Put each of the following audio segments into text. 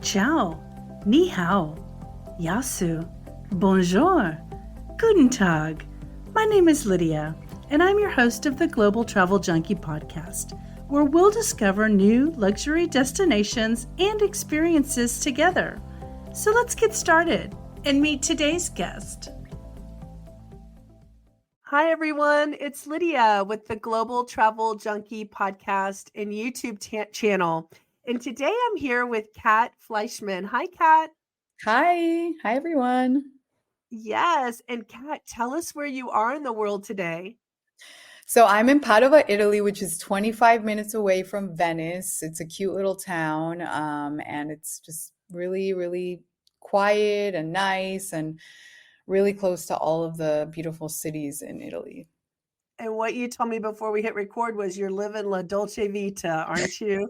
Ciao, ni hao, yasu, bonjour, guten tag. My name is Lydia, and I'm your host of the Global Travel Junkie podcast, where we'll discover new luxury destinations and experiences together. So let's get started and meet today's guest. Hi, everyone. It's Lydia with the Global Travel Junkie podcast and YouTube channel. And today I'm here with Kat Fleischman. Hi, Kat. Hi everyone. Yes. And Kat, tell us where you are in the world today. So I'm in Padova, Italy, which is 25 minutes away from Venice. It's a cute little town, and it's just really, really quiet and nice and really close to all of the beautiful cities in Italy. And what you told me before we hit record was you're living La Dolce Vita, aren't you?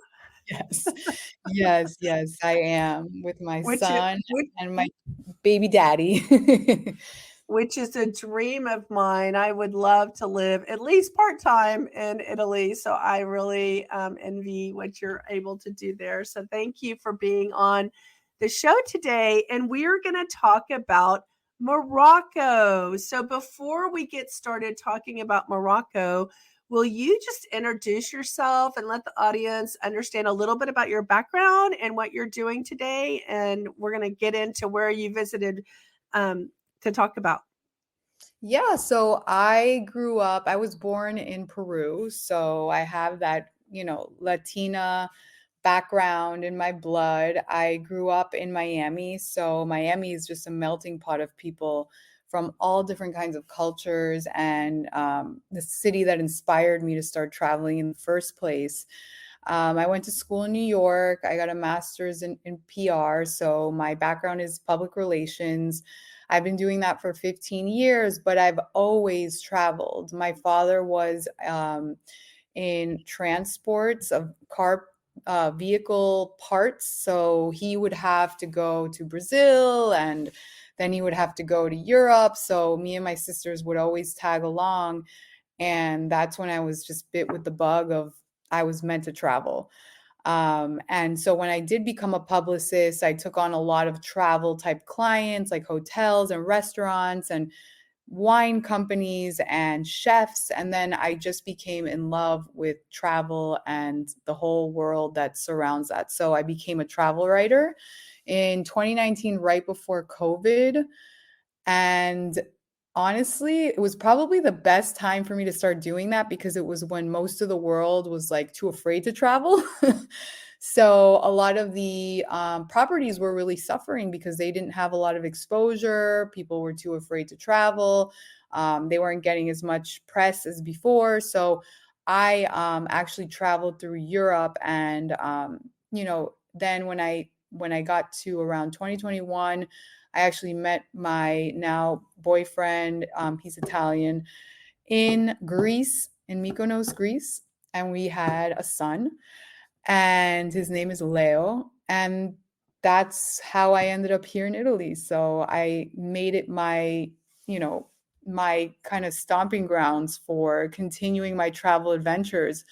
Yes, yes, I am with my Which is, son which, and my baby daddy. which is a dream of mine. I would love to live at least part-time in Italy. So I really envy what you're able to do there. So thank you for being on the show today. And we're going to talk about Morocco. So before we get started talking about Morocco, will you just introduce yourself and let the audience understand a little bit about your background and what you're doing today? And we're going to get into where you visited to talk about. Yeah, so I was born in Peru, so I have that, Latina background in my blood. I grew up in Miami, so Miami is just a melting pot of people from all different kinds of cultures and the city that inspired me to start traveling in the first place. I went to school in New York. I got a master's in PR, so my background is public relations. I've been doing that for 15 years, but I've always traveled. My father was in transports of car vehicle parts. So he would have to go to Brazil and then he would have to go to Europe. So me and my sisters would always tag along. And that's when I was just bit with the bug of I was meant to travel. And so when I did become a publicist, I took on a lot of travel type clients like hotels and restaurants and wine companies and chefs. And then I just became in love with travel and the whole world that surrounds that. So I became a travel writer in 2019, right before COVID. And honestly, it was probably the best time for me to start doing that because it was when most of the world was like too afraid to travel. So a lot of the properties were really suffering because they didn't have a lot of exposure. People were too afraid to travel. They weren't getting as much press as before. So I actually traveled through Europe, and then when I got to around 2021, I actually met my now boyfriend. He's Italian, in Greece, in Mykonos, Greece, and we had a son and his name is Leo. And that's how I ended up here in Italy. So I made it my kind of stomping grounds for continuing my travel adventures.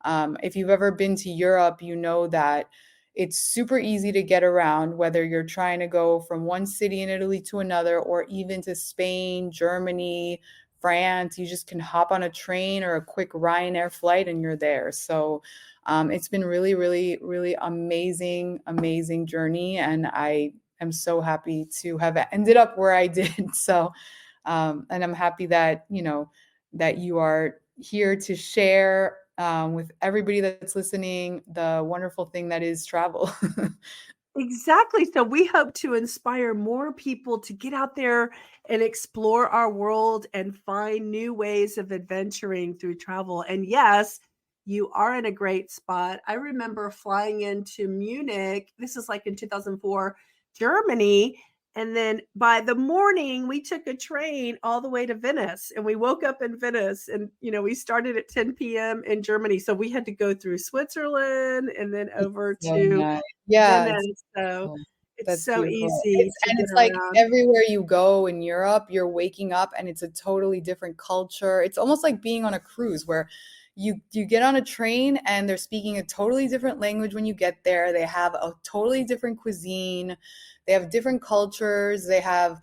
If you've ever been to Europe, you know that it's super easy to get around, whether you're trying to go from one city in Italy to another, or even to Spain, Germany, France. You just can hop on a train or a quick Ryanair flight and you're there. So it's been really, really, really amazing journey. And I am so happy to have ended up where I did. So, and I'm happy that, that you are here to share with everybody that's listening the wonderful thing that is travel. Exactly. So we hope to inspire more people to get out there and explore our world and find new ways of adventuring through travel. And yes, you are in a great spot. I remember flying into Munich. This is like in 2004, Germany. And then by the morning, we took a train all the way to Venice and we woke up in Venice and, we started at 10 p.m. in Germany. So we had to go through Switzerland and then over So to nice. Yeah, Venice, so beautiful. it's That's so beautiful. easy to get It's like around. everywhere you go in Europe, you're waking up and it's a totally different culture. It's almost like being on a cruise where You get on a train and they're speaking a totally different language when you get there. They have a totally different cuisine. They have different cultures. They have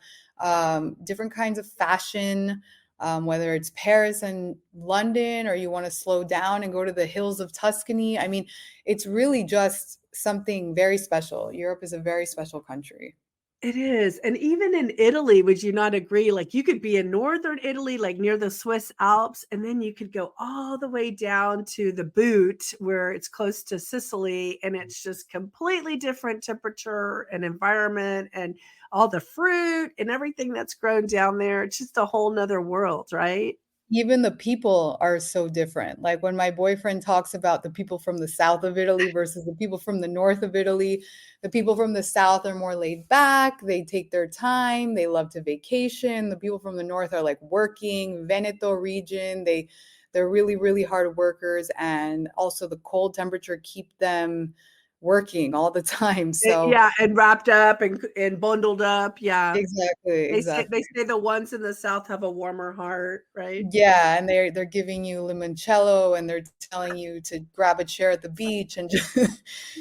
different kinds of fashion, whether it's Paris and London, or you want to slow down and go to the hills of Tuscany. I mean, it's really just something very special. Europe is a very special country. It is. And even in Italy, would you not agree? Like you could be in northern Italy, like near the Swiss Alps, and then you could go all the way down to the boot where it's close to Sicily, and it's just completely different temperature and environment and all the fruit and everything that's grown down there. It's just a whole nother world, right? Even the people are so different. Like when my boyfriend talks about the people from the south of Italy versus the people from the north of Italy, the people from the south are more laid back. They take their time. They love to vacation. The people from the north are like working, Veneto region. They're really, really hard workers. And also the cold temperature keep them working all the time. So Yeah, and wrapped up and bundled up. Yeah. exactly, They exactly. say the ones in the South have a warmer heart, right? Yeah, and they're giving you limoncello and they're telling you to grab a chair at the beach and just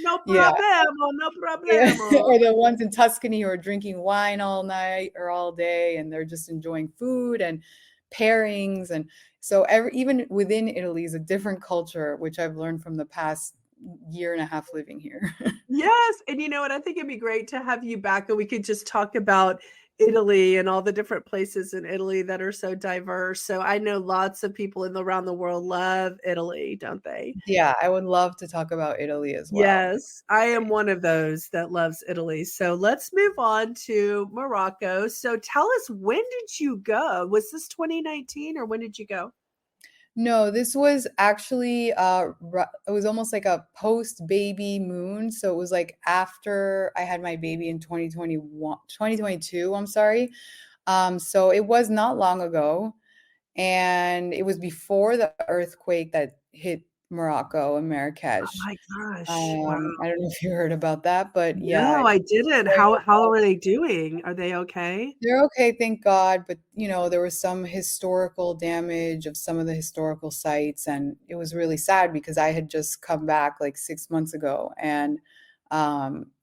No yeah. problemo, no Yeah, problemo. or the ones in Tuscany who are drinking wine all night or all day, and they're just enjoying food and pairings, and so even within Italy is a different culture, which I've learned from the past year and a half living here. Yes, and you know what? I think it'd be great to have you back, and we could just talk about Italy and all the different places in Italy that are so diverse. So I know lots of people around the world love Italy, don't they? Yeah, I would love to talk about Italy as well. Yes, I am one of those that loves Italy. So let's move on to Morocco. So tell us, when did you go? Was this 2019 or when did you go? No, this was actually it was almost like a post baby moon. So it was like after I had my baby in 2021, 2022. I'm sorry. So it was not long ago, and it was before the earthquake that hit Morocco and Oh Marrakesh. my gosh. Wow. I don't know if you heard about that, but yeah, No, I didn't. very How are they doing? Are they okay? they're okay, thank God, but, there was some historical damage of some of the historical sites, and it was really sad because I had just come back, like, 6 months ago, and,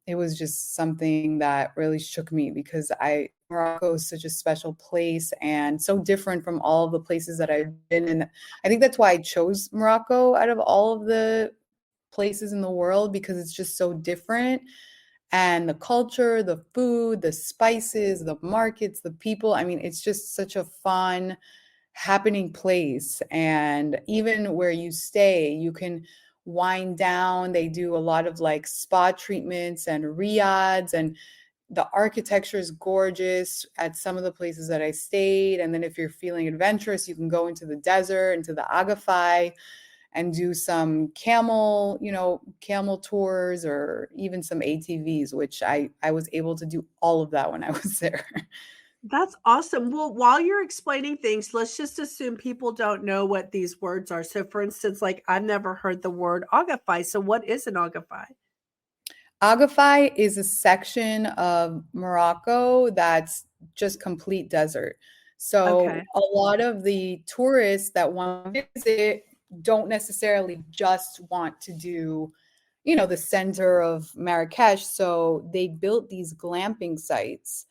it was just something that really shook me because I Morocco is such a special place and so different from all of the places that I've been in. I think that's why I chose Morocco out of all of the places in the world because it's just so different, and the culture, the food, the spices, the markets, the people. I mean, it's just such a fun, happening place. And even where you stay, you can wind down. They do a lot of like spa treatments and riads, and the architecture is gorgeous at some of the places that I stayed. And then if you're feeling adventurous, you can go into the desert, into the Agafay, and do some camel tours or even some ATVs, which I was able to do all of that when I was there. That's awesome. Well, while you're explaining things, let's just assume people don't know what these words are. So, for instance, like I've never heard the word agafai. So, what is an agafai? Agafay is a section of Morocco that's just complete desert. Okay. So a lot of the tourists that want to visit don't necessarily just want to do, the center of Marrakesh. So they built these glamping sites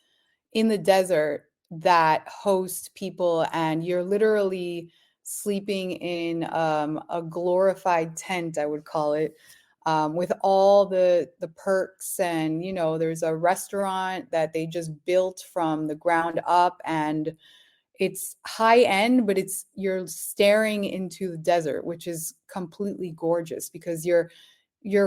in the desert that host people, and you're literally sleeping in a glorified tent, I would call it, with all the perks. And there's a restaurant that they just built from the ground up, and it's high end, but you're staring into the desert, which is completely gorgeous because you're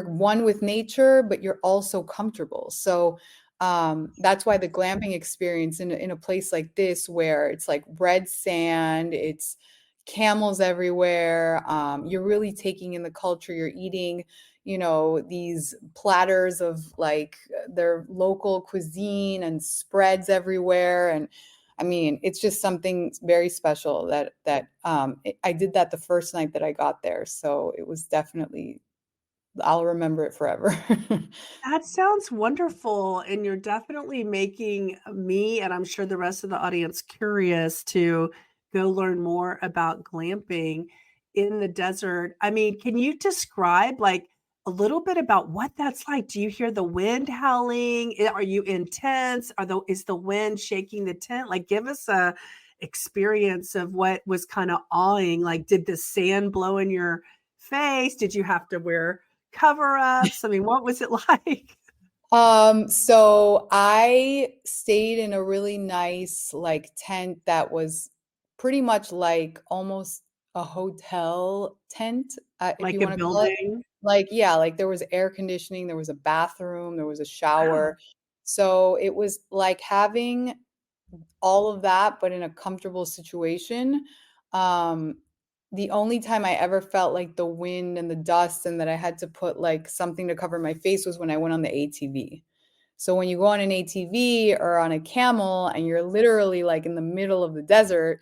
one with nature, but you're also comfortable. So that's why the glamping experience in a place like this, where it's like red sand, it's camels everywhere, you're really taking in the culture, you're eating, these platters of like their local cuisine and spreads everywhere. And I mean, it's just something very special I did that the first night that I got there. So it was definitely, I'll remember it forever. That sounds wonderful. And you're definitely making me, and I'm sure the rest of the audience, curious to go learn more about glamping. in the desert. I mean, can you describe like a little bit about what that's like? Do you hear the wind howling? Are you in tents? Is the wind shaking the tent? Like, give us a experience of what was kind of awing. Like, did the sand blow in your face? Did you have to wear cover ups? I mean, what was it like? So I stayed in a really nice like tent that was pretty much like almost a hotel tent, if Like you a want to call it. building? Like, yeah, like there was air conditioning, there was a bathroom, there was a Wow. shower. So it was like having all of that, but in a comfortable situation. Um, the only time I ever felt like the wind and the dust and that I had to put like something to cover my face was when I went on the ATV. So when you go on an ATV or on a camel and you're literally like in the middle of the desert,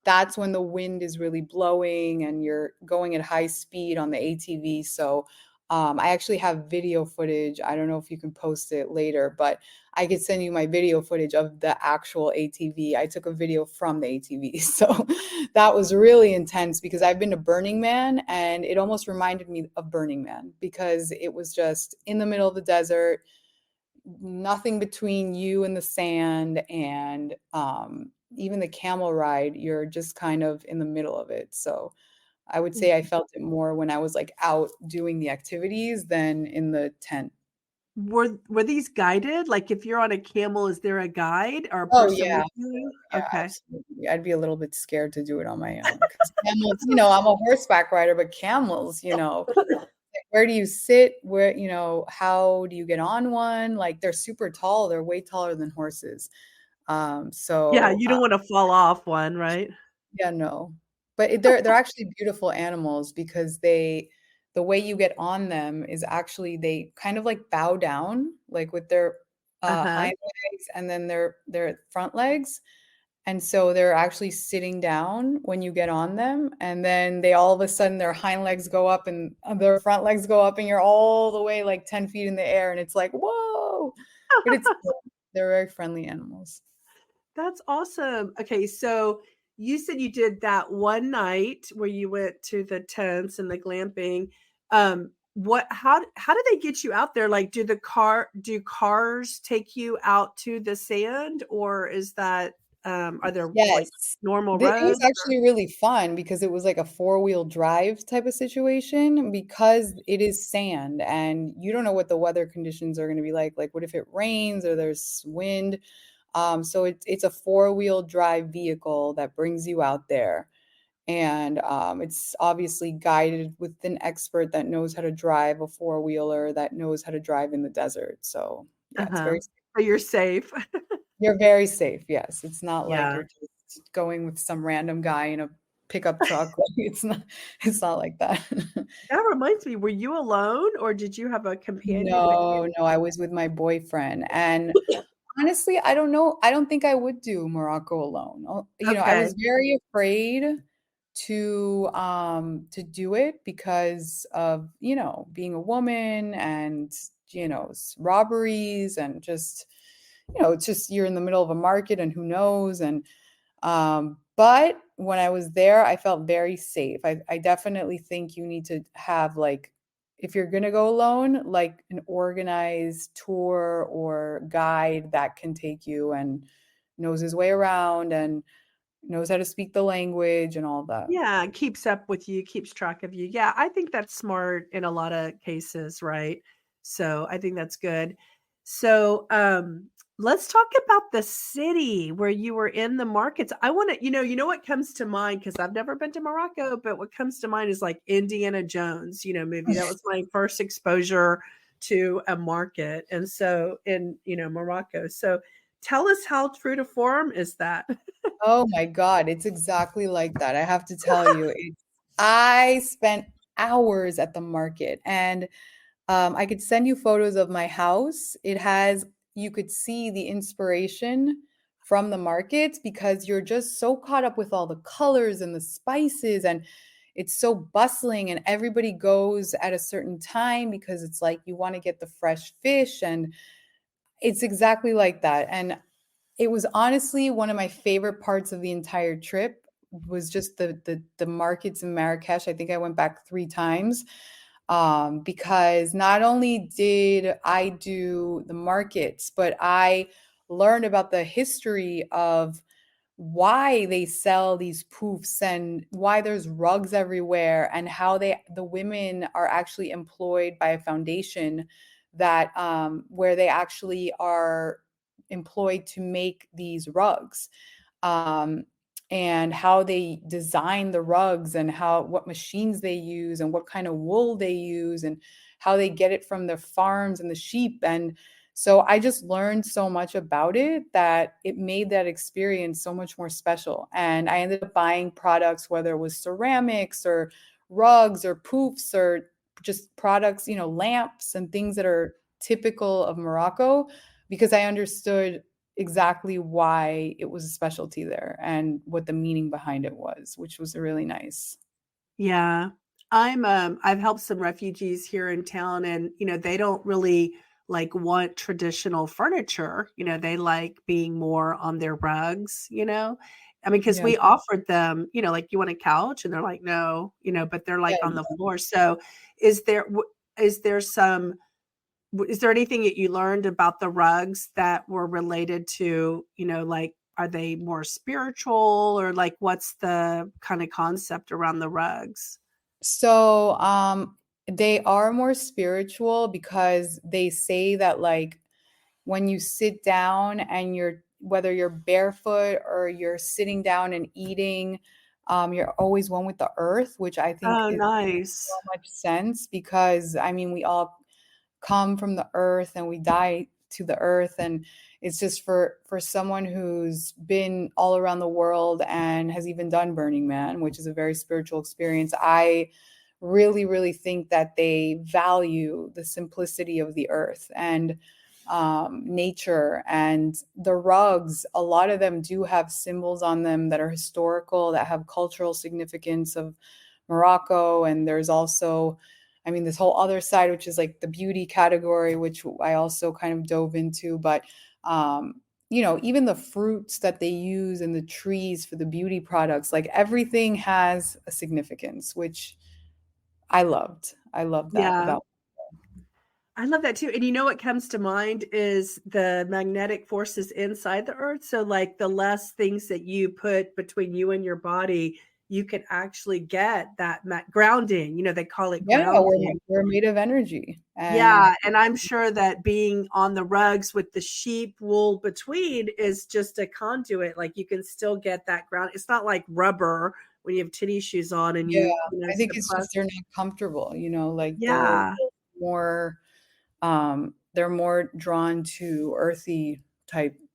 that's when the wind is really blowing and you're going at high speed on the ATV. So I actually have video footage. I don't know if you can post it later, but I could send you my video footage of the actual ATV. I took a video from the ATV. So that was really intense because I've been to Burning Man and it almost reminded me of Burning Man because it was just in the middle of the desert, nothing between you and the sand, and even the camel ride, you're just kind of in the middle of it. So I would say I felt it more when I was like out doing the activities than in the tent. Were these guided? Like, if you're on a camel, is there a guide or a Oh person yeah. with you? Yeah, Okay. absolutely. I'd be a little bit scared to do it on my own because camels, I'm a horseback rider, but camels, where do you sit? Where, how do you get on one? Like they're super tall. They're way taller than horses. Yeah, So you don't wanna fall off one, right? yeah, no. But they're actually beautiful animals because the way you get on them is actually they kind of like bow down, like with their Uh-huh. hind legs and then their front legs. And so they're actually sitting down when you get on them, and then they all of a sudden their hind legs go up and their front legs go up, and you're all the way like 10 feet in the air, and it's like, whoa. But it's cool. They're very friendly animals. That's awesome. Okay, so you said you did that one night where you went to the tents and the glamping. What how do they get you out there? Like, do cars take you out to the sand, or is that are there like Yes. normal It was roads? actually really fun because it was like a four-wheel drive type of situation because it is sand and you don't know what the weather conditions are going to be like. Like, what if it rains or there's wind? So it's a four-wheel drive vehicle that brings you out there. And it's obviously guided with an expert that knows how to drive a four-wheeler, that knows how to drive in the desert. So yeah, it's Uh-huh. very So you're safe. you're very safe, yes. It's not like Yeah. you're just going with some random guy in a pickup truck. Like, it's not like that. That reminds me, were you alone or did you have a companion with you? No, no, I was with my boyfriend, and honestly, I don't know, I don't think I would do Morocco alone. I Okay. was very afraid to do it because of, being a woman and, robberies and just, it's just you're in the middle of a market and who knows. And but when I was there, I felt very safe. I definitely think you need to have like, if you're gonna go alone, like an organized tour or guide that can take you and knows his way around and knows how to speak the language and all that. Yeah, keeps up with you, keeps track of you. Yeah, I think that's smart in a lot of cases, right? So I think that's good. So let's talk about the city where you were in the markets. I want to, you know what comes to mind because I've never been to Morocco, but what comes to mind is like Indiana Jones, movie. That was my first exposure to a market. And so in, Morocco. So tell us how true to form is that? Oh my God, it's exactly like that. I have to tell you, I spent hours at the market, and I could send you photos of my house. You could see the inspiration from the markets because you're just so caught up with all the colors and the spices, and it's so bustling, and everybody goes at a certain time because it's like you want to get the fresh fish, and it's exactly like that. And it was honestly one of my favorite parts of the entire trip. was just the markets in Marrakesh. I think I went back 3 times, because not only did I do the markets, but I learned about the history of why they sell these poofs and why there's rugs everywhere, and how the women are actually employed by a foundation that where they actually are employed to make these rugs, um, and how they design the rugs, and how what machines they use, and what kind of wool they use, and how they get it from the farms and the sheep. And so I just learned so much about it that it made that experience so much more special. And I ended up buying products, whether it was ceramics or rugs or poofs or just products, lamps and things that are typical of Morocco, because I understood exactly why it was a specialty there and what the meaning behind it was, which was really nice. Yeah. I've helped some refugees here in town, and they don't really like want traditional furniture. They like being more on their rugs, I mean, because Yeah. we offered them, like, you want a couch, and they're like, no, but they're like on Yeah. the floor. So is there is there some is there anything that you learned about the rugs that were related to, like, are they more spiritual, or like what's the kind of concept around the rugs? So, they are more spiritual because they say that, like, when you sit down and whether you're barefoot or you're sitting down and eating, you're always one with the earth, which I think Oh, it makes so nice. much sense because I mean, we all come from the earth and we die to the earth. And it's just for someone who's been all around the world and has even done Burning Man, which is a very spiritual experience. I really, really think that they value the simplicity of the earth and nature. And the rugs, a lot of them do have symbols on them that are historical, that have cultural significance of Morocco. And there's also, I mean, this whole other side, which is like the beauty category, which I also kind of dove into. But, even the fruits that they use and the trees for the beauty products, like everything has a significance, which I loved. I loved that Yeah. about. I love that too. And what comes to mind is the magnetic forces inside the earth. So, like, the less things that you put between you and your body, you can actually get that grounding. They call it Yeah, grounding. we're made of energy, and Yeah, and I'm sure that being on the rugs with the sheep wool between is just a conduit. Like, you can still get that ground. It's not like rubber when you have tennis shoes on and yeah, you I think it's suppress. just they're not comfortable, like Yeah. more, they're more drawn to earthy type Yeah,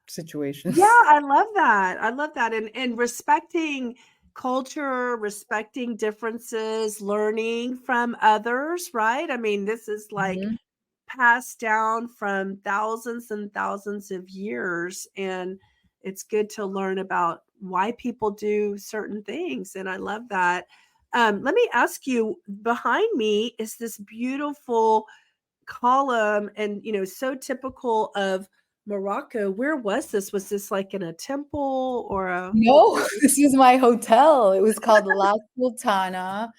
situations. I love that. I love that. And respecting culture, respecting differences, learning from others, right? I mean, this is like Mhm. passed down from thousands and thousands of years, and it's good to learn about why people do certain things, and I love that. Let me ask you, behind me is this beautiful column, and so typical of Morocco. Where was this? Was this like in a temple or a No, this is my hotel. It was called La Sultana.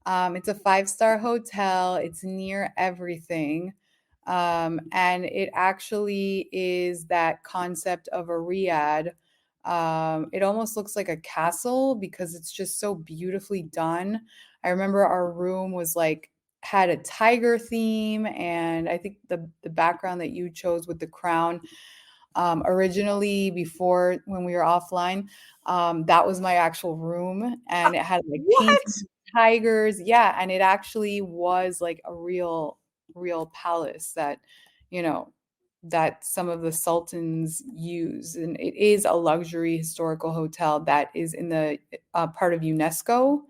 It's a five-star hotel. It's near everything. And it actually is that concept of a riad. It almost looks like a castle because it's just so beautifully done. I remember our room was like had a tiger theme, and I think the background that you chose with the crown, originally before when we were offline, that was my actual room, and it had like What? paintings of tigers. Yeah, and it actually was like a real palace that, you know, that some of the sultans use, and it is a luxury historical hotel that is in the part of UNESCO.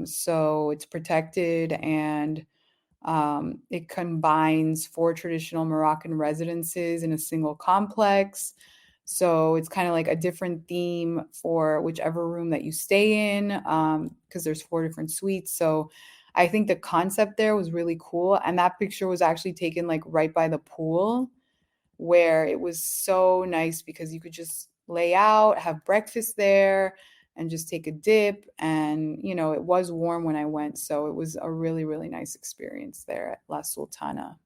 So it's protected, and it combines four traditional Moroccan residences in a single complex. So it's kind of like a different theme for whichever room that you stay in, because there's four different suites. So I think the concept there was really cool. And that picture was actually taken like right by the pool, where it was so nice because you could just lay out, have breakfast there, and just take a dip. And, it was warm when I went. So it was a really, really nice experience there at La Sultana.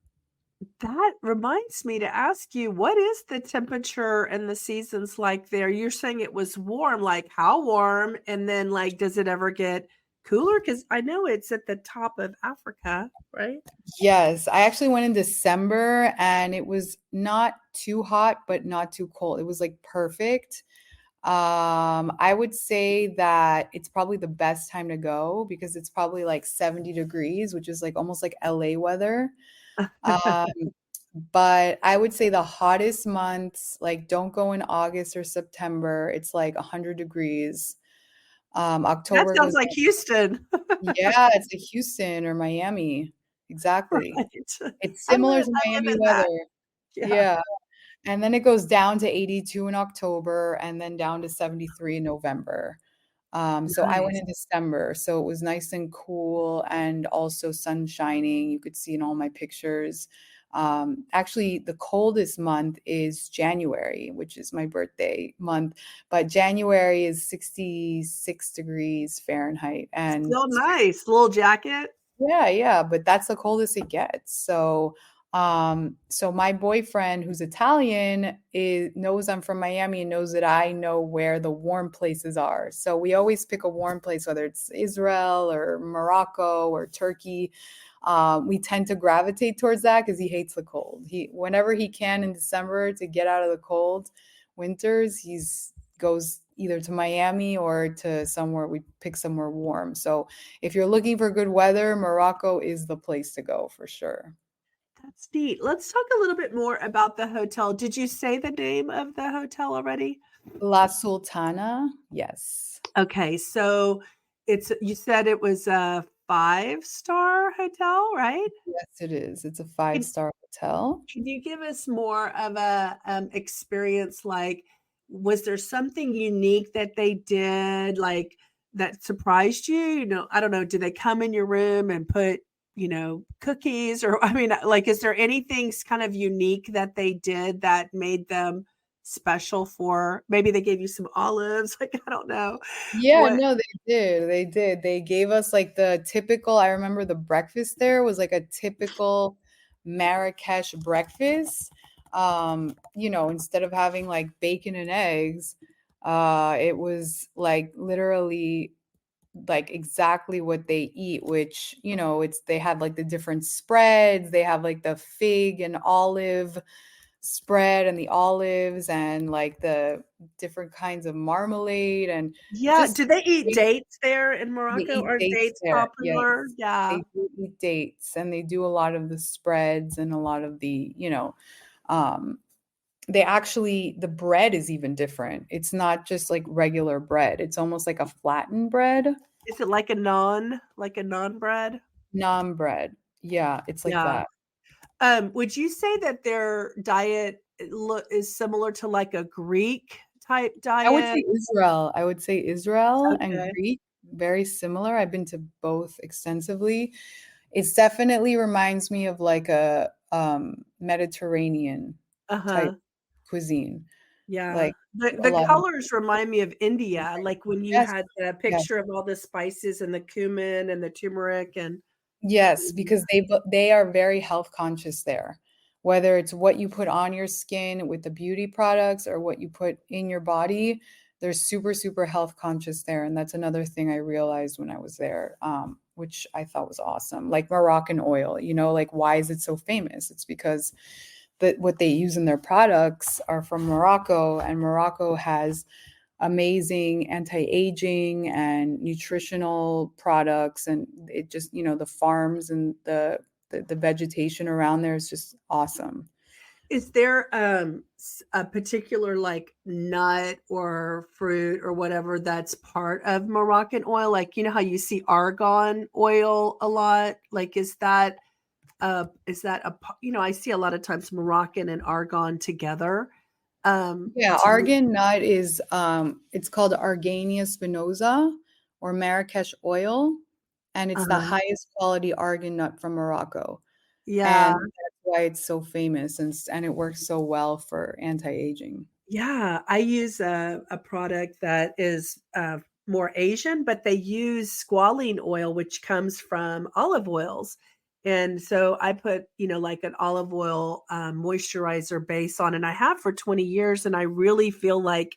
That reminds me to ask you, what is the temperature and the seasons like there? You're saying it was warm, like how warm? And then, like, does it ever get cooler? Because I know it's at the top of Africa, right? Yes, I actually went in December and it was not too hot, but not too cold. It was like perfect. I would say that it's probably the best time to go because it's probably like 70 degrees, which is like almost like LA weather. Um, but I would say the hottest months, like don't go in August or September. It's like 100 degrees. That October sounds goes, like Houston. yeah, it's like Houston or Miami. Exactly. Right. It's I similar live to I live Miami in that. weather. Yeah. Yeah. And then it goes down to 82 in October and then down to 73 in November. So I went Nice. in December, so it was nice and cool and also sun shining. You could see in all my pictures. Actually, the coldest month is January, which is my birthday month. But January is 66 degrees Fahrenheit, and Still nice. Little jacket. yeah, yeah, but that's the coldest it gets. So my boyfriend, who's Italian, knows I'm from Miami and knows that I know where the warm places are. So we always pick a warm place, whether it's Israel or Morocco or Turkey. We tend to gravitate towards that because he hates the cold. Whenever he can in December to get out of the cold winters, he's goes either to Miami or to somewhere we pick somewhere warm. So if you're looking for good weather, Morocco is the place to go for sure. That's neat. Let's talk a little bit more about the hotel. Did you say the name of the hotel already? La Sultana, yes. Okay, so it's you said it was a five-star hotel, right? Yes, it is. It's a Can five-star hotel. can you give us more of a, experience, like, was there something unique that they did, like, that surprised you? I don't know, did they come in your room and put, cookies or I mean, like, is there anything kind of unique that they did that made them special for maybe they gave you some olives, like, I don't know. Yeah, What no, they did. They did. They gave us like the typical, I remember the breakfast there was like a typical Marrakesh breakfast. Instead of having like bacon and eggs, it was like literally like exactly what they eat, which, they have like the different spreads. They have like the fig and olive spread and the olives and like the different kinds of marmalade and Yeah, just do they eat they dates there in they Morocco? eat Are dates dates there. Yes, popular? Yeah. they do eat dates and they do a lot of the spreads and a lot of um, the bread is even different. It's not just like regular bread. It's almost like a flattened bread, Is it like a naan bread? naan bread. Yeah, it's like Yeah. that. Would you say that their diet is similar to like a Greek type I would diet? say Israel. I would say Israel and Okay. Greek, very similar. I've been to both extensively. It's definitely reminds me of like a Mediterranean type Uh-huh. cuisine, Yeah. like a The lot of colors remind me of India, like when you yes, had the yes. picture of all the spices and the cumin and the turmeric and Yes, because they are very health conscious there. Whether it's what you put on your skin with the beauty products or what you put in your body, they're super, super health conscious there. And that's another thing I realized when I was there, which I thought was awesome. Like Moroccan oil, like why is it so famous? It's because what they use in their products are from Morocco, and Morocco has amazing anti-aging and nutritional products, and it just the farms and the vegetation around there is just awesome. is there, a particular, like, nut or fruit or whatever that's part of Moroccan oil? Like, you know how you see argan oil a lot? Like, is that a pa I see a lot of times Moroccan and argan together. Yeah, Do you argan nut is it's called Argania spinosa or Marrakesh oil, and it's the Uh-huh. highest quality argan nut from Morocco, Yeah. and that's why it's so famous, and it works so well for anti-aging. Yeah, I use a product that is more Asian, but they use squalene oil, which comes from olive oils. And so I put, like an olive oil moisturizer base on, and I have for 20 years. And I really feel like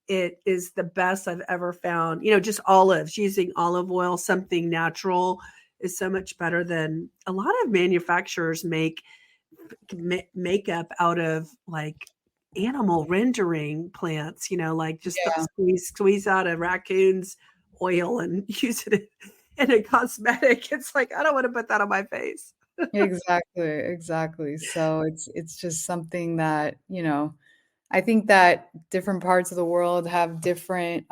it is the best I've ever found. Just olives, using olive oil, something natural is so much better than a lot of manufacturers make makeup out of like animal rendering plants, like just Yeah, squeeze out a raccoon's oil and use it in a cosmetic. It's like, I don't want to put that on my face. exactly, exactly. So it's just something that, I think that different parts of the world have different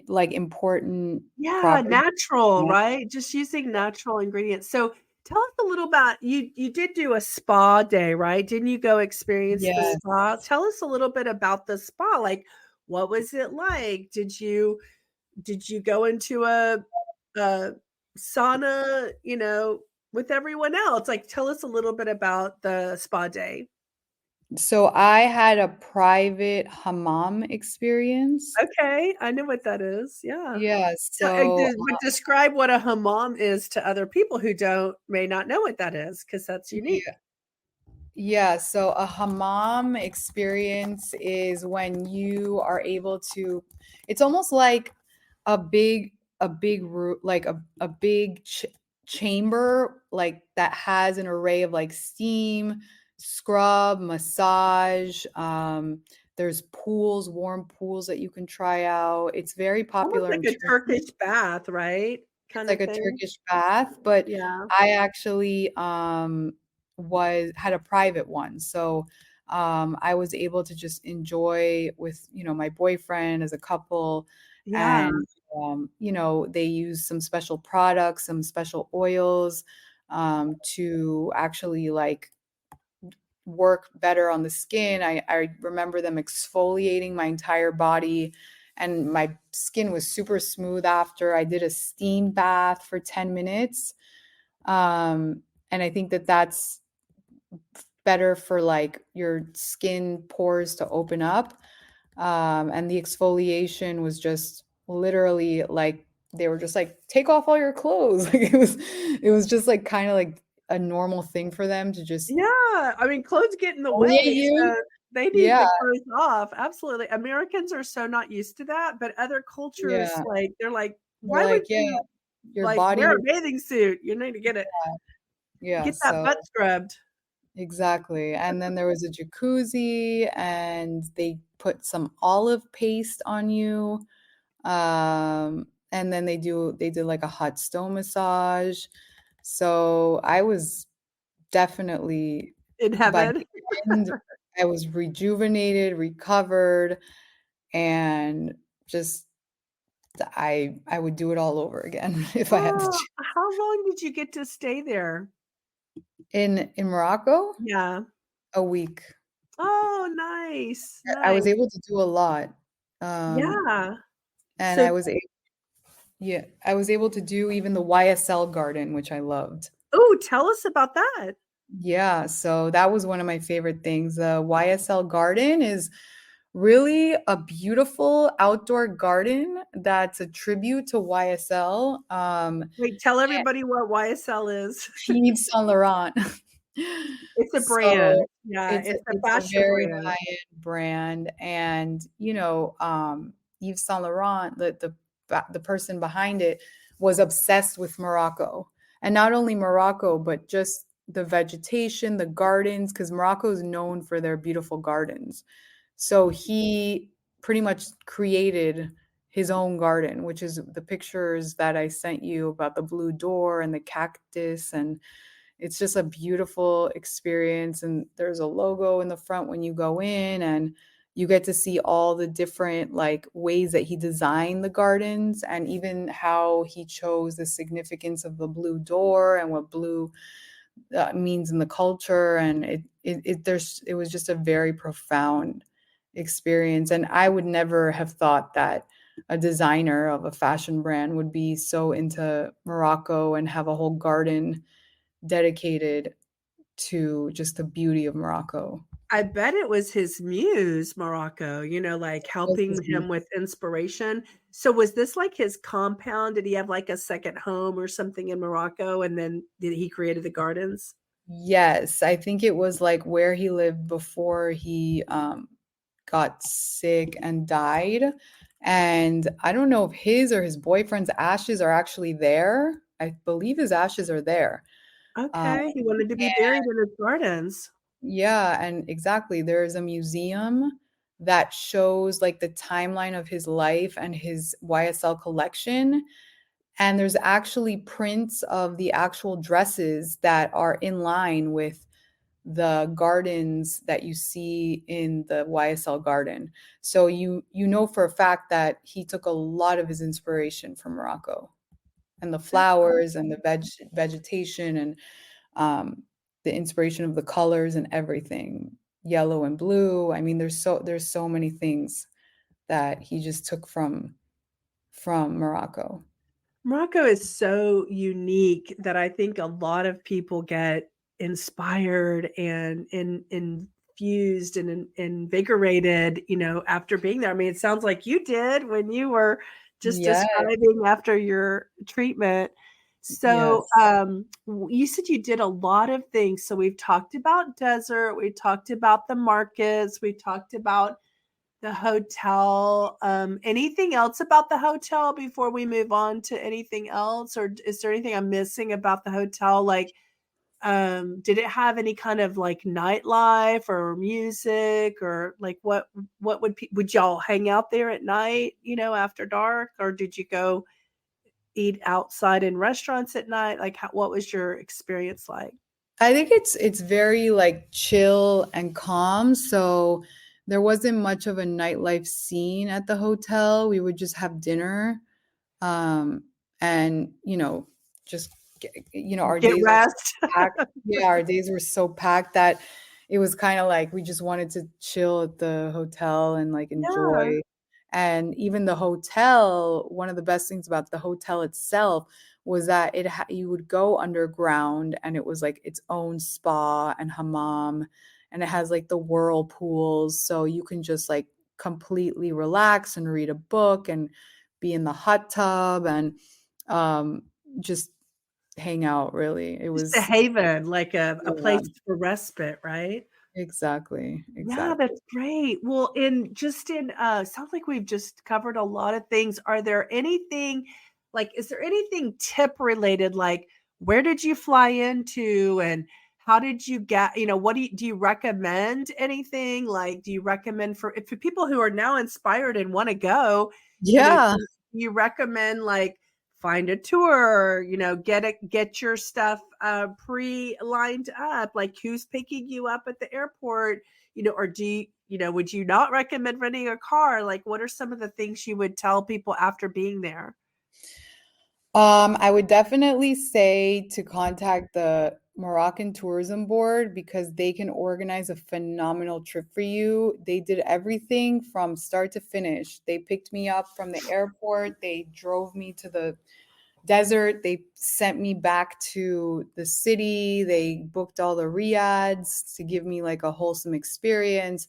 like important Yeah, properties. natural, Yeah. right? Just using natural ingredients. So tell us a little about you did do a spa day, right? Didn't you go experience the Yes. spa? Tell us a little bit about the spa. Like, what was it like? Did you go into a sauna, with everyone else? Like, tell us a little bit about the spa day. So I had a private hammam experience. Okay, I know what that is, yeah. Yeah, So, so but describe what a hammam is to other people who may not know what that is, because that's unique. yeah, yeah, so a hammam experience is when you are able to, it's almost like a big room, like a big chamber, like that has an array of like steam, scrub, massage. There's pools, warm pools that you can try out. It's very Almost popular like in a Turkey. Turkish bath, right? It's Kind like of a thing? Turkish bath, but Yeah. I actually, was had a private one. So, I was able to just enjoy with, my boyfriend as a couple, Yeah. and, they use some special products, some special oils, to actually, like, work better on the skin. I remember them exfoliating my entire body, and my skin was super smooth after. I did a steam bath for 10 minutes. And I think that that's better for like your skin pores to open up. And the exfoliation was just literally like they were just like, take off all your clothes. Like it was just like kind of like a normal thing for them to just Yeah, I mean, clothes get in the way, exfoliate you. so they need Yeah, the clothes off, absolutely. Americans are so not used to that, but other cultures, yeah. like, they're like, They're "Why would like, yeah, you, your like, body wear a is, bathing suit? You need to yeah, get that so butt scrubbed." exactly. And then there was a jacuzzi, and they put some olive paste on you. And then they did like a hot stone massage. So I was definitely, In by heaven. the end, I was rejuvenated, recovered, and just I would do it all over again if I had to Oh, choose. how long did you get to stay there? In Morocco, Yeah. a week. Oh, nice, I was nice. able to do a lot. Um, Yeah. and So, I was able to do even the YSL garden, which I loved. oh, tell us about that. Yeah, so that was one of my favorite things. The YSL garden is really a beautiful outdoor garden that's a tribute to YSL. Wait, tell everybody what YSL is. Yves Saint Laurent. It's a brand. So Yeah, it's a it's a fashion very brand. high-end brand, and, Yves Saint Laurent, the person behind it was obsessed with Morocco. And not only Morocco, but just the vegetation, the gardens, because Morocco is known for their beautiful gardens. So he pretty much created his own garden, which is the pictures that I sent you about the blue door and the cactus, and it's just a beautiful experience. And there's a logo in the front when you go in, and you get to see all the different like ways that he designed the gardens, and even how he chose the significance of the blue door and what blue means in the culture. And it was just a very profound experience. And I would never have thought that a designer of a fashion brand would be so into Morocco and have a whole garden dedicated to just the beauty of Morocco. I bet it was his muse, Morocco, like Was helping his him with inspiration. So was this like his compound? Did he have like a second home or something in Morocco and then did he created the gardens? Yes, I think it was like where he lived before he got sick and died. And I don't know if his or his boyfriend's ashes are actually there. I believe his ashes are there. Um, Okay, he wanted to be buried in his gardens. yeah, and exactly. There's a museum that shows like the timeline of his life and his YSL collection. And there's actually prints of the actual dresses that are in line with the gardens that you see in the YSL garden. So you know for a fact that he took a lot of his inspiration from Morocco and the That's flowers and awesome. the vegetation and um, the inspiration of the colors and everything, yellow and blue. I mean, there's so many things that he just took from Morocco. Morocco is so unique that I think a lot of people get inspired and infused and invigorated, after being there. I mean, it sounds like you did when you were just Yes, describing after your treatment. So, yes. you said you did a lot of things. So we've talked about desert, we talked about the markets, we talked about the hotel. Anything else about the hotel before we move on to anything else? Or is there anything I'm missing about the hotel? Like, did it have any kind of like nightlife or music or like what would y'all hang out there at night, after dark? Or did you go eat outside in restaurants at night? Like what was your experience like? I think it's very like chill and calm. So there wasn't much of a nightlife scene at the hotel. We would just have dinner. Um, and just our Get days were so rest. packed. Yeah, our days were so packed that it was kind of like we just wanted to chill at the hotel and like Yeah. enjoy. And even the hotel, one of the best things about the hotel itself was that you would go underground and it was like its own spa and hammam, and it has like the whirlpools, so you can just like completely relax and read a book and be in the hot tub and um, just hang out. Really, it Just a was haven, like a yeah, place for respite, right? exactly, Yeah, exactly. that's great. Well, sounds like we've just covered a lot of things. Are there anything is there anything tip related, like where did you fly into and how did you get, what do you recommend anything? Like, do you recommend for people who are now inspired and want to go, Yeah. do you recommend like find a tour, get your stuff pre-lined up, like who's picking you up at the airport? Or would you not recommend renting a car? Like, what are some of the things you would tell people after being there? I would definitely say to contact the Moroccan Tourism Board because they can organize a phenomenal trip for you. They did everything from start to finish. They picked me up from the airport, they drove me to the desert, they sent me back to the city, they booked all the riads to give me like a wholesome experience.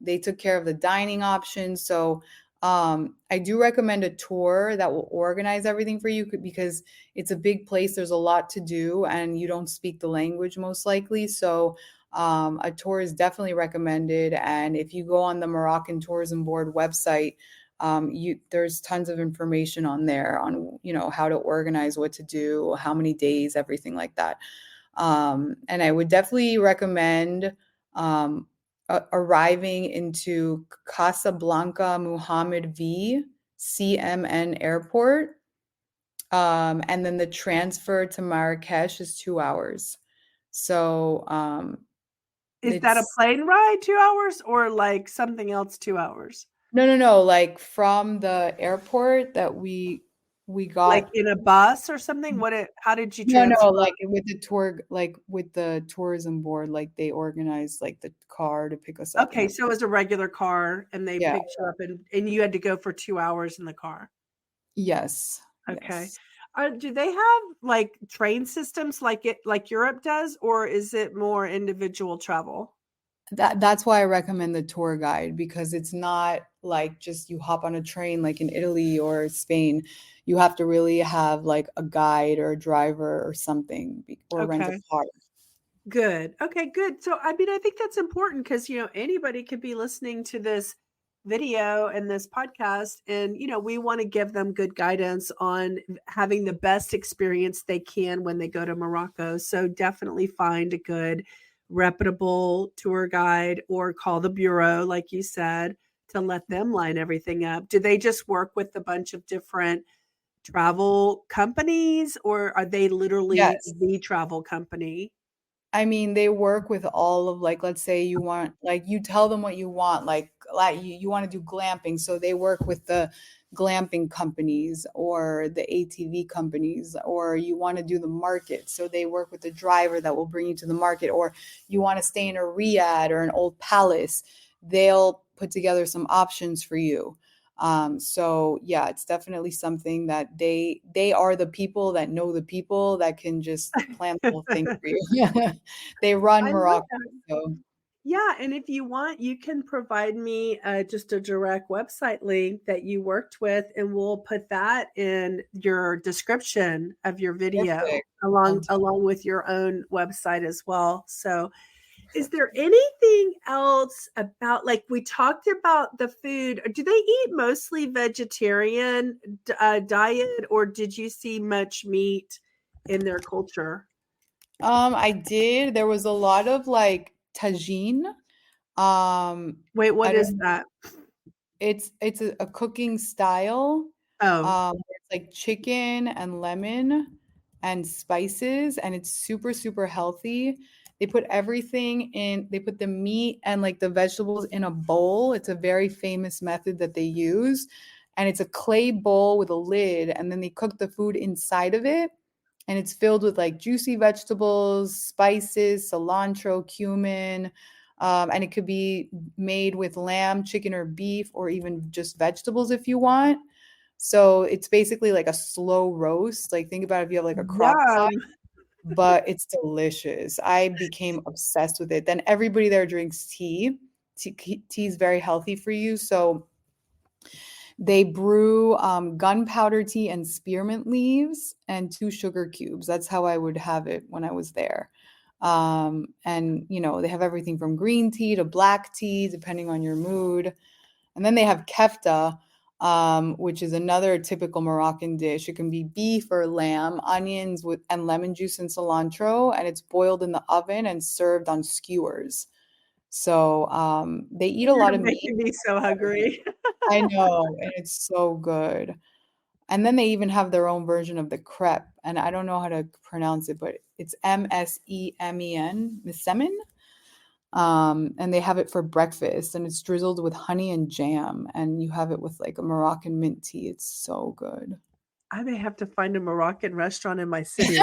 They took care of the dining options. So I do recommend a tour that will organize everything for you because it's a big place. There's a lot to do, and you don't speak the language most likely. So a tour is definitely recommended. And if you go on the Moroccan Tourism Board website, there's tons of information on there on how to organize, what to do, how many days, everything like that. And I would definitely recommend um, arriving into Casablanca Muhammad V CMN Airport. And then the transfer to Marrakesh is 2 hours. So Is that a it's plane ride 2 hours or like something else 2 hours? no, like from the airport that we Like got. in a bus or something? How did you No, transfer? like with the tour, like with the tourism board, like they organized like the car to pick us up and Okay, everything. so it was a regular car and they Yeah. picked you up and you had to go for 2 hours in the car. Yes. Okay. Yes. Do they have like train systems like Europe does, or is it more individual travel? That's why I recommend the tour guide, because it's not like just you hop on a train like in Italy or Spain. You have to really have like a guide or a driver or something, or rent a Okay. car. Good. Okay, good. So, I mean, I think that's important because, anybody could be listening to this video and this podcast, and, we want to give them good guidance on having the best experience they can when they go to Morocco. So, definitely find a good, reputable tour guide or call the bureau, like you said, to let them line everything up. Do they just work with a bunch of different travel companies, or are they literally Yes. the travel company? I mean, they work with all of, like, let's say you want, like, you tell them what you want, like you want to do glamping. So they work with the glamping companies or the ATV companies, or you want to do the market. So they work with the driver that will bring you to the market, or you want to stay in a riad or an old palace. They'll put together some options for you. So yeah, it's definitely something that they are the people that know the people that can just plan the whole thing for you. They run I love Morocco. that. So Yeah, and if you want, you can provide me just a direct website link that you worked with, and we'll put that in your description of your video perfect. I'll along with your own website as well. So, is there anything else about, like, we talked about the food? Do they eat mostly vegetarian diet, or did you see much meat in their culture? I did. There was a lot of like tagine. Wait, what I is don't that? it's a cooking style. Oh, It's like chicken and lemon and spices, and it's super, super healthy. They put everything in, they put the meat and like the vegetables in a bowl. It's a very famous method that they use. And it's a clay bowl with a lid, and then they cook the food inside of it. And it's filled with like juicy vegetables, spices, cilantro, cumin, and it could be made with lamb, chicken, or beef, or even just vegetables if you want. So it's basically like a slow roast. Like think about if you have like a crock pot, yum. but it's delicious. I became obsessed with it. Then everybody there drinks tea. Tea is very healthy for you. So they brew gunpowder tea and spearmint leaves and 2 sugar cubes. That's how I would have it when I was there. And they have everything from green tea to black tea, depending on your mood. And then they have kefta, which is another typical Moroccan dish. It can be beef or lamb, onions and lemon juice and cilantro, and it's boiled in the oven and served on skewers. So they eat a lot You're of meat. making me so hungry. I know, and it's so good. And then they even have their own version of the crepe, and I don't know how to pronounce it, but it's Msemen. And they have it for breakfast, and it's drizzled with honey and jam, and you have it with like a Moroccan mint tea. It's so good. I may have to find a Moroccan restaurant in my city.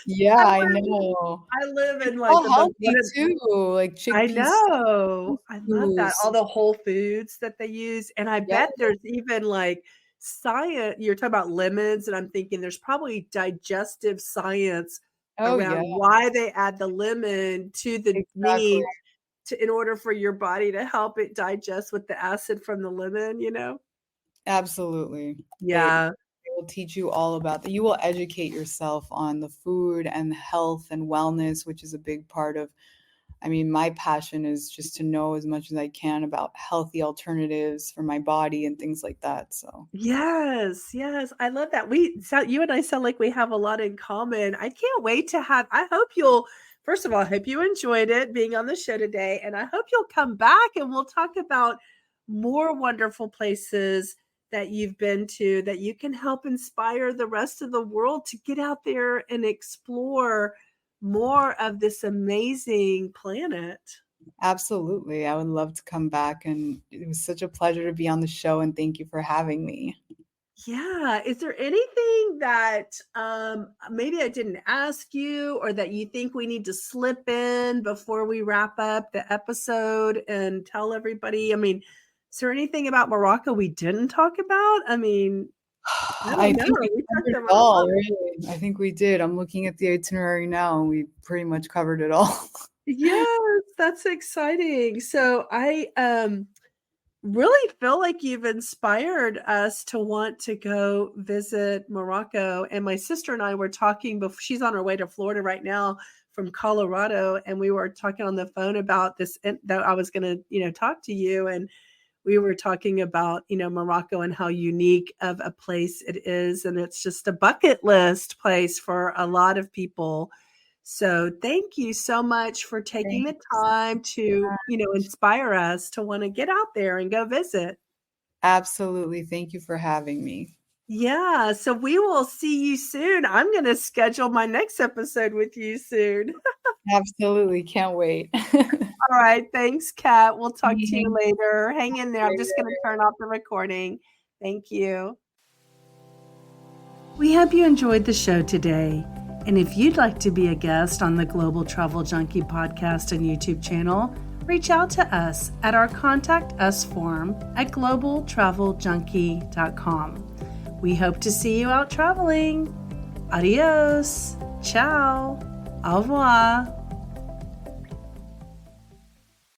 Yeah, I I live know. I live It's in, like, all the one healthy of too, like I chickpea know. I love that. stews. All the whole foods that they use, and I Yeah. bet there's even, like, science. You're talking about lemons, and I'm thinking there's probably digestive science Oh, around yeah, why they add the lemon to the exactly. meat in order for your body to help it digest with the acid from the lemon, you know? Absolutely. They Yeah. will teach you all about that. You will educate yourself on the food and health and wellness, which is a big part of, I mean, my passion is just to know as much as I can about healthy alternatives for my body and things like that. So, Yes, yes, I love that. You and I sound like we have a lot in common. I can't wait to have I hope you'll first of all, I hope you enjoyed it being on the show today, and I hope you'll come back and we'll talk about more wonderful places that you've been to that you can help inspire the rest of the world to get out there and explore more of this amazing planet. absolutely. I would love to come back. And it was such a pleasure to be on the show. And thank you for having me. Yeah. Is there anything that maybe I didn't ask you or that you think we need to slip in before we wrap up the episode and tell everybody? I mean, is there anything about Morocco we didn't talk about? I mean, I I don't know. think we We covered talked it about a all, lot. really. I think we did. I'm looking at the itinerary now, and we pretty much covered it all. Yes, that's exciting. So I really feel like you've inspired us to want to go visit Morocco. And my sister and I were talking before, she's on her way to Florida right now from Colorado, and we were talking on the phone about this that I was going to, talk to you, and we were talking about, Morocco and how unique of a place it is, and it's just a bucket list place for a lot of people. So thank you so much for taking the Thanks. time to, inspire us to want to get out there and go visit. Absolutely. Thank you for having me. Yeah, so we will see you soon. I'm going to schedule my next episode with you soon. Absolutely. Can't wait. All right, thanks, Kat. We'll talk to you Thanks. later. Hang in there. I'm just going to turn off the recording. Thank you. We hope you enjoyed the show today. And if you'd like to be a guest on the Global Travel Junkie podcast and YouTube channel, reach out to us at our Contact Us form at globaltraveljunkie.com. We hope to see you out traveling. Adios. Ciao. Au revoir.